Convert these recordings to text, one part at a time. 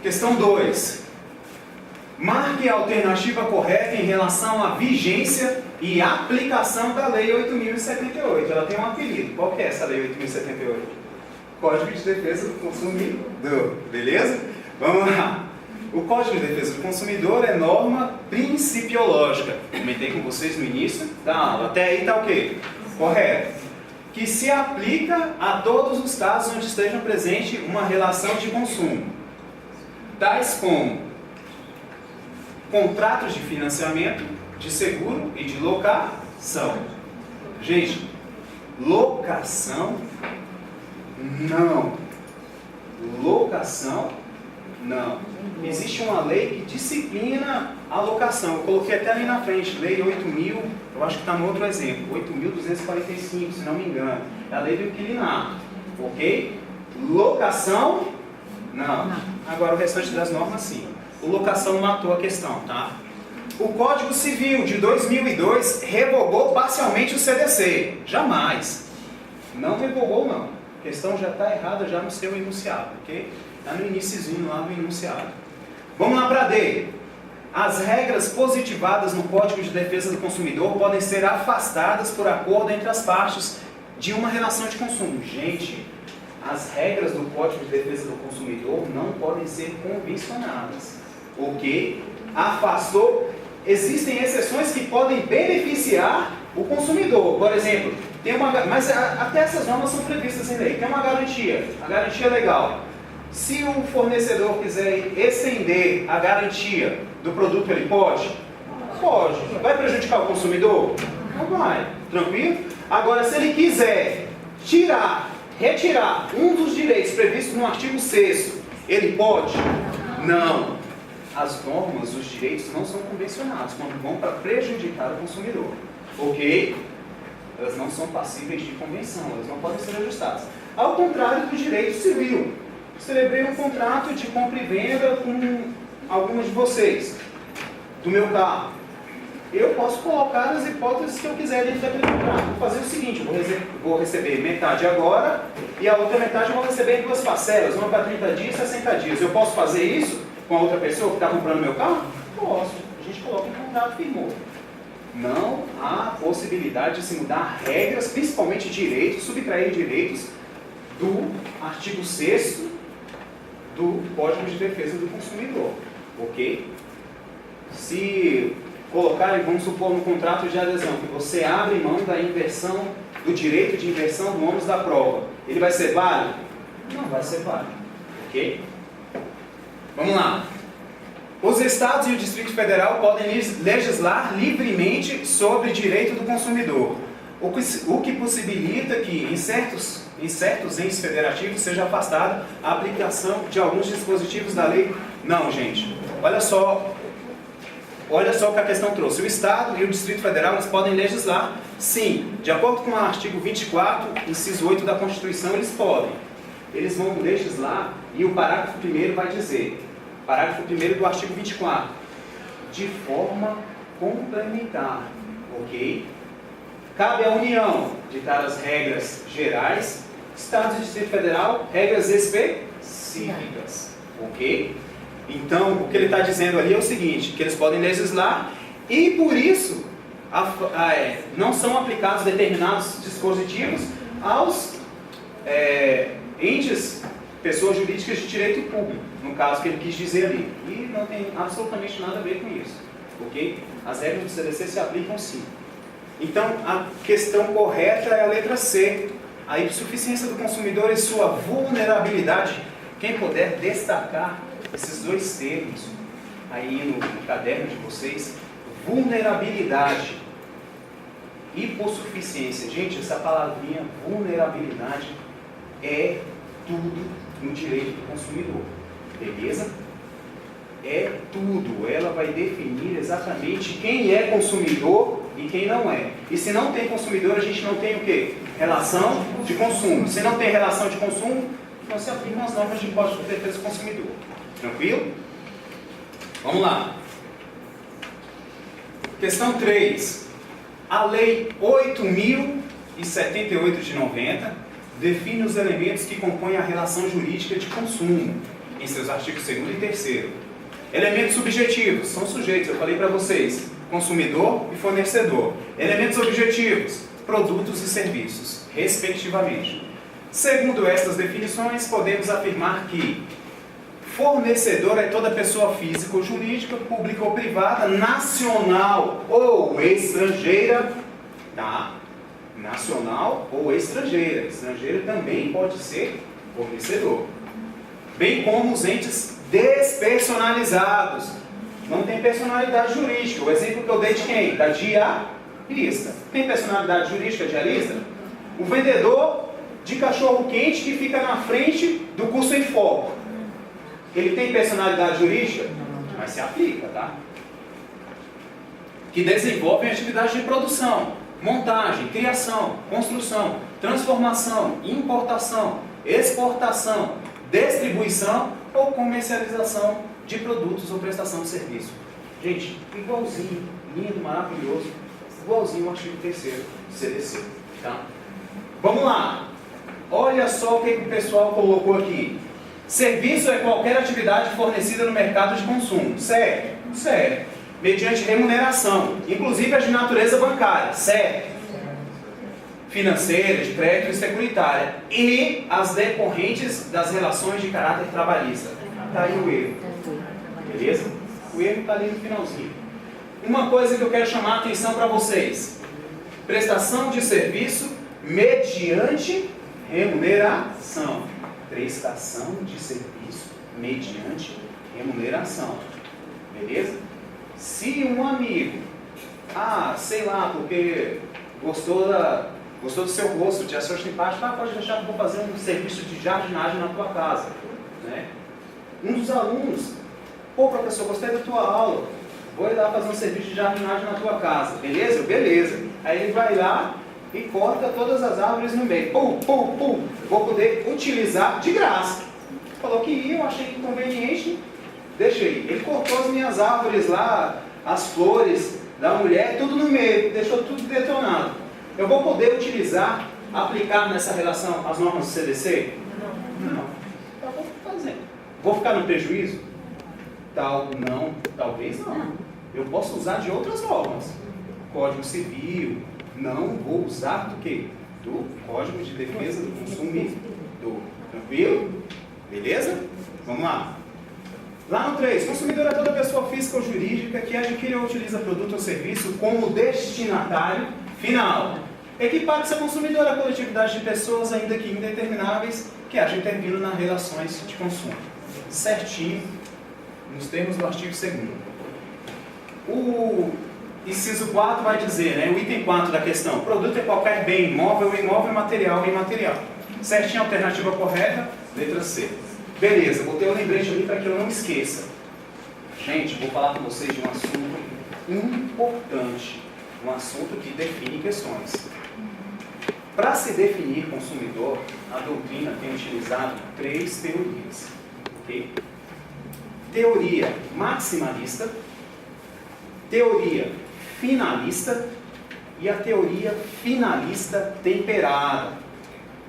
Questão 2. Marque a alternativa correta em relação à vigência e aplicação da Lei 8.078. Ela tem um apelido. Qual que é essa Lei 8.078? Código de Defesa do Consumidor. Beleza? Vamos lá. O Código de Defesa do Consumidor é norma principiológica. Comentei com vocês no início da aula. Até aí está o quê? Correto. Que se aplica a todos os casos onde esteja presente uma relação de consumo, tais como contratos de financiamento, de seguro e de locação. Gente, locação? Não. Locação? Não. Existe uma lei que disciplina a locação. Eu coloquei até ali na frente, Lei 8.000, eu acho que está no outro exemplo, 8.245, se não me engano. É a lei do inquilinato. Ok? Locação? Não. Agora o restante das normas, sim. O locação matou a questão, tá? O Código Civil de 2002 revogou parcialmente o CDC. Jamais. Não revogou, não. A questão já está errada já no seu enunciado, ok? Está no iniciozinho lá do enunciado. Vamos lá para D. As regras positivadas no Código de Defesa do Consumidor podem ser afastadas por acordo entre as partes de uma relação de consumo. Gente, as regras do Código de Defesa do Consumidor não podem ser convencionadas. Ok? Afastou. Existem exceções que podem beneficiar o consumidor. Por exemplo, mas até essas normas são previstas em lei. Tem uma garantia, a garantia legal. Se o fornecedor quiser estender a garantia do produto, ele pode? Pode. Vai prejudicar o consumidor? Não vai. Tranquilo? Agora, se ele quiser retirar um dos direitos previstos no artigo 6º, ele pode? Não. As normas, os direitos não são convencionados quando vão para prejudicar o consumidor. Ok? Elas não são passíveis de convenção, elas não podem ser ajustadas. Ao contrário do direito civil. Celebrei um contrato de compra e venda com alguns de vocês, do meu carro. Eu posso colocar as hipóteses que eu quiser dentro daquele contrato. Vou fazer o seguinte, vou receber metade agora e a outra metade eu vou receber em 2 parcelas, uma para 30 dias e 60 dias. Eu posso fazer isso com a outra pessoa que está comprando meu carro? Posso. A gente coloca um contrato firmou. Não há possibilidade de se mudar regras, principalmente direitos, subtrair direitos do artigo 6º do Código de Defesa do Consumidor. Ok? Se colocarem, vamos supor, no contrato de adesão, que você abre mão da inversão, do direito de inversão do ônus da prova, ele vai ser válido? Não vai ser válido. Ok? Vamos lá. Os Estados e o Distrito Federal podem legislar livremente sobre direito do consumidor, o que possibilita que, em certos entes federativos, seja afastada a aplicação de alguns dispositivos da lei. Não, gente. Olha só o que a questão trouxe. O Estado e o Distrito Federal eles podem legislar, sim. De acordo com o artigo 24, inciso 8 da Constituição, eles podem. Eles vão legislar e o parágrafo 1º vai dizer, parágrafo 1º do artigo 24, de forma complementar, ok? Cabe à União ditar as regras gerais, Estados e Distrito Federal, regras específicas, ok? Então, o que ele está dizendo ali é o seguinte, que eles podem legislar e, por isso, não são aplicados determinados dispositivos aos entes, pessoas jurídicas de direito público, no caso que ele quis dizer ali. E não tem absolutamente nada a ver com isso, ok? As regras do CDC se aplicam sim. Então, a questão correta é a letra C. A insuficiência do consumidor e sua vulnerabilidade. Quem puder destacar esses 2 termos aí no caderno de vocês, vulnerabilidade, hipossuficiência. Gente, essa palavrinha vulnerabilidade é tudo no direito do consumidor. Beleza? É tudo. Ela vai definir exatamente quem é consumidor e quem não é. E se não tem consumidor, a gente não tem o quê? Relação de consumo. Se não tem relação de consumo, não se aplicam as normas de Código de Defesa do Consumidor. Tranquilo? Vamos lá. Questão 3. A Lei 8.078 de 90 define os elementos que compõem a relação jurídica de consumo. em seus artigos 2º e 3º. Elementos subjetivos são sujeitos, eu falei para vocês, consumidor e fornecedor. Elementos objetivos, produtos e serviços, respectivamente. Segundo estas definições, podemos afirmar que fornecedor é toda pessoa física ou jurídica, pública ou privada, nacional ou estrangeira, tá? Nacional ou estrangeira. Estrangeiro também pode ser fornecedor. Bem como os entes despersonalizados. Não tem personalidade jurídica. O exemplo que eu dei de quem? Da diarista. Tem personalidade jurídica diarista? O vendedor de cachorro-quente que fica na frente do curso em foco. Ele tem personalidade jurídica? Mas se aplica, tá? Que desenvolvem atividades de produção, montagem, criação, construção, transformação, importação, exportação, distribuição ou comercialização de produtos ou prestação de serviço. Gente, igualzinho, lindo, maravilhoso, igualzinho ao artigo 3º do CDC, tá? Vamos lá. Olha só o que o pessoal colocou aqui. Serviço é qualquer atividade fornecida no mercado de consumo. Certo? Certo. Mediante remuneração, inclusive as de natureza bancária. Certo? Financeira, de crédito e securitária. E as decorrentes das relações de caráter trabalhista. Está aí o erro. Beleza? O erro está ali no finalzinho. Uma coisa que eu quero chamar a atenção para vocês. Prestação de serviço mediante remuneração. Prestação de serviço mediante remuneração. Beleza? Se um amigo, sei lá, porque gostou do seu rosto, te achou simpático, pode deixar que eu vou fazer um serviço de jardinagem na tua casa. Né? Um dos alunos, professor, gostei da tua aula, vou ir lá fazer um serviço de jardinagem na tua casa. Beleza? Beleza. Aí ele vai lá e corta todas as árvores no meio. Vou poder utilizar de graça. Falou que ia, eu achei inconveniente, deixei. Ele cortou as minhas árvores lá, as flores da mulher, tudo no meio, deixou tudo detonado. Eu vou poder utilizar, aplicar nessa relação as normas do CDC? Não. Então vou fazer. Vou ficar no prejuízo? Não, talvez não. Eu posso usar de outras normas. Código Civil. Não vou usar do quê? Do Código de Defesa do Consumidor. Tranquilo? Beleza? Vamos lá. Lá no 3, consumidor é toda pessoa física ou jurídica que adquire ou utiliza produto ou serviço como destinatário final. Equipara-se a consumidor à coletividade de pessoas, ainda que indetermináveis, que haja intervindo nas relações de consumo. Certinho, nos termos do artigo 2º. O inciso 4 vai dizer, né, o item 4 da questão, produto é qualquer bem imóvel, imóvel, material e imaterial. Certinho, alternativa correta, letra C. Beleza, vou ter um lembrete ali para que eu não esqueça. Gente, vou falar com vocês de um assunto importante, um assunto que define questões. Para se definir consumidor, a doutrina tem utilizado 3 teorias. Okay? Teoria maximalista, teoria finalista e a teoria finalista temperada.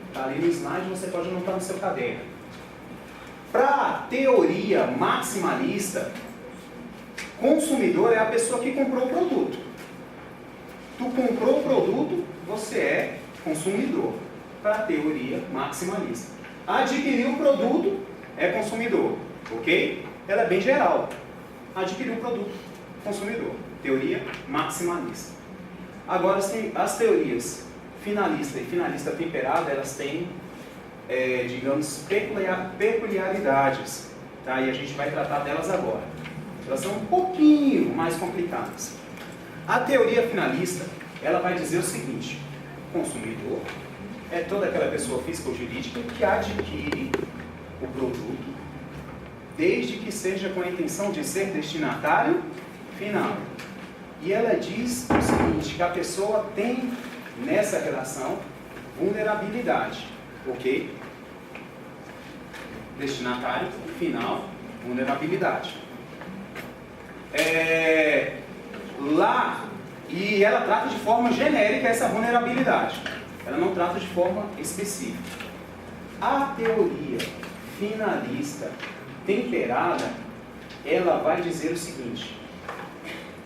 Está ali no slide, você pode anotar no seu caderno. Para a teoria maximalista, consumidor é a pessoa que comprou o produto. Tu comprou o produto, você é consumidor. Para a teoria maximalista. Adquiriu o produto, é consumidor. Ok? Ela é bem geral. Adquiriu o produto, consumidor. Teoria maximalista. Agora, as teorias finalista e finalista temperada, elas têm, digamos, peculiaridades. Tá? E a gente vai tratar delas agora. Elas são um pouquinho mais complicadas. A teoria finalista, ela vai dizer o seguinte: consumidor é toda aquela pessoa física ou jurídica que adquire o produto, desde que seja com a intenção de ser destinatário final. E ela diz o seguinte, que a pessoa tem nessa relação vulnerabilidade, ok? Destinatário final, vulnerabilidade. E ela trata de forma genérica essa vulnerabilidade. Ela não trata de forma específica. A teoria finalista temperada, ela vai dizer o seguinte: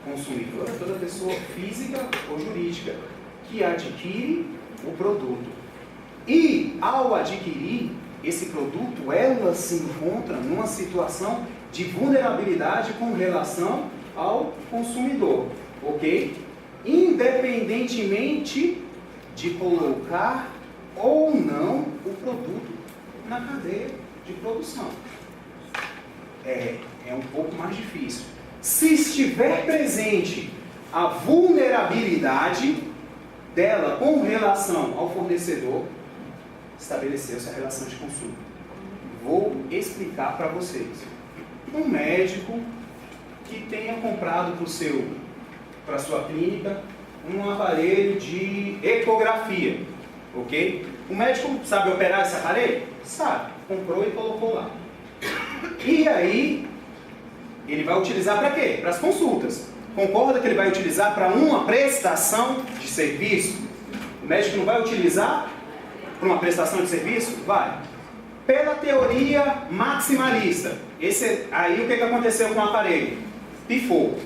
consumidor é toda pessoa física ou jurídica que adquire o produto. E, ao adquirir esse produto, ela se encontra numa situação de vulnerabilidade com relação ao consumidor, ok? Independentemente de colocar ou não o produto na cadeia de produção. É um pouco mais difícil. Se estiver presente a vulnerabilidade dela com relação ao fornecedor, estabeleceu-se a relação de consumo. Vou explicar para vocês. Um médico que tenha comprado para sua clínica um aparelho de ecografia, ok? O médico sabe operar esse aparelho? Sabe. Comprou e colocou lá. E aí, ele vai utilizar para quê? Para as consultas. Concorda que ele vai utilizar para uma prestação de serviço? O médico não vai utilizar para uma prestação de serviço? Vai. Pela teoria maximalista. Aí o que aconteceu com o aparelho? Pifou.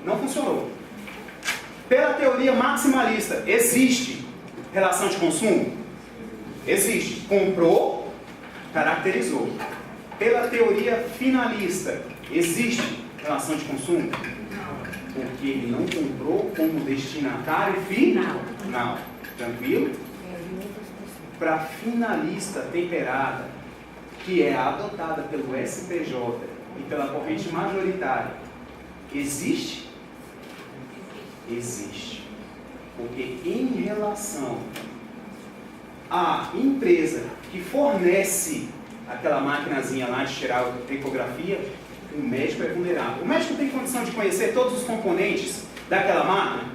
Não funcionou. Pela teoria maximalista, existe relação de consumo? Existe. Comprou, caracterizou. Pela teoria finalista, existe relação de consumo? Porque ele não comprou como destinatário final. Não. Tranquilo? Para finalista temperada, que é adotada pelo STJ e pela corrente majoritária, existe? Existe. Porque em relação à empresa que fornece aquela maquinazinha lá de tirar a ecografia, o médico é vulnerável. O médico tem condição de conhecer todos os componentes daquela máquina?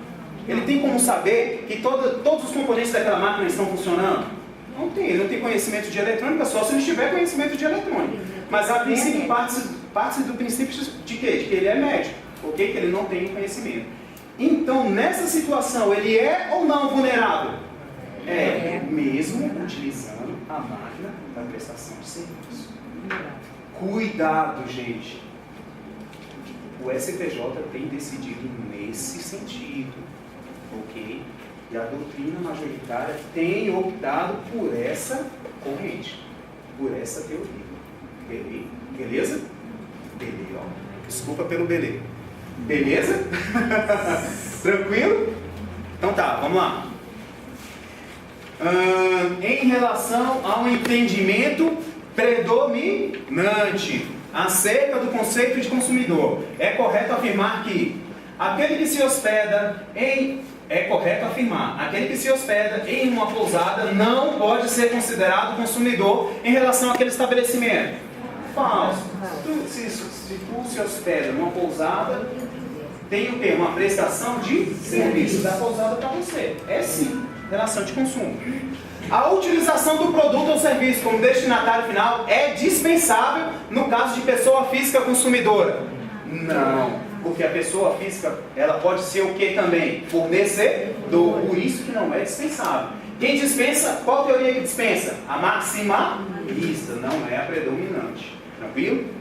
Ele tem como saber que todos os componentes daquela máquina estão funcionando? Não tem, ele não tem conhecimento de eletrônica, só se ele tiver conhecimento de eletrônica. Mas a princípio parte do princípio de quê? De que ele é médico, ok? Que ele não tem conhecimento. Então, nessa situação, ele é ou não vulnerável? É, mesmo utilizando a máquina da prestação de serviço. Cuidado, gente. O STJ tem decidido nesse sentido, ok? E a doutrina majoritária tem optado por essa corrente, por essa teoria. Beleza? Beleza, ó. Desculpa pelo beleza. Beleza? Tranquilo? Então tá, vamos lá. Em relação ao entendimento predominante acerca do conceito de consumidor, é correto afirmar que aquele que se hospeda em uma pousada não pode ser considerado consumidor em relação àquele estabelecimento. Falso. Se tu se hospeda numa pousada, tem o quê? Uma prestação de serviço da pousada para você. É sim, relação de consumo. A utilização do produto ou serviço como destinatário final é dispensável no caso de pessoa física consumidora? Não, porque a pessoa física, ela pode ser o que também? Fornecedor, por isso que não é dispensável. Quem dispensa, qual teoria que dispensa? A maximalista, não é a predominante. Tranquilo?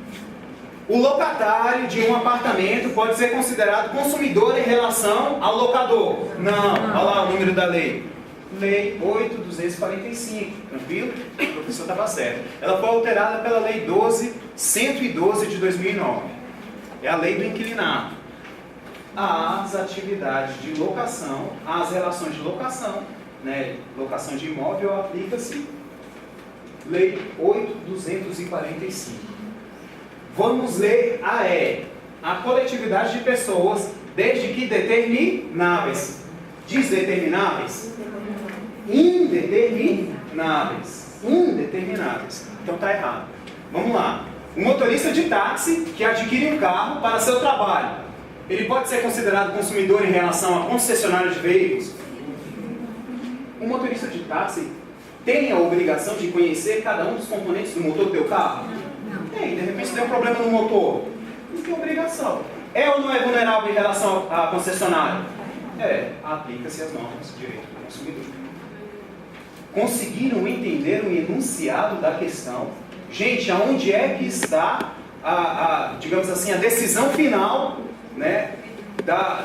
O locatário de um apartamento pode ser considerado consumidor em relação ao locador? Não. Olha lá o número da lei. Lei 8.245, tranquilo? O professor estava certo. Ela foi alterada pela Lei 12.112 de 2009. É a lei do inquilinato. Às atividades de locação, às relações de locação, né? Locação de imóvel, aplica-se Lei 8.245. Vamos ler a coletividade de pessoas, desde que determináveis. Desdetermináveis? Indetermináveis. Então está errado. Vamos lá. Um motorista de táxi que adquire um carro para seu trabalho, ele pode ser considerado consumidor em relação a concessionário de veículos? Um motorista de táxi tem a obrigação de conhecer cada um dos componentes do motor do teu carro? Tem. De repente tem um problema no motor. Não tem obrigação. É ou não é vulnerável em relação à concessionária? É. Aplica-se as normas de direito do consumidor. Conseguiram entender o enunciado da questão? Gente, aonde é que está digamos assim, a decisão final, né,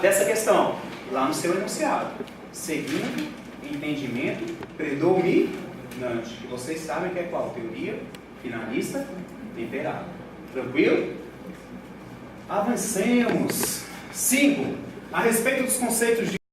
dessa questão? Lá no seu enunciado. Segundo entendimento predominante, que vocês sabem que é qual? Teoria finalista temperada. Tranquilo? Avancemos. 5. A respeito dos conceitos de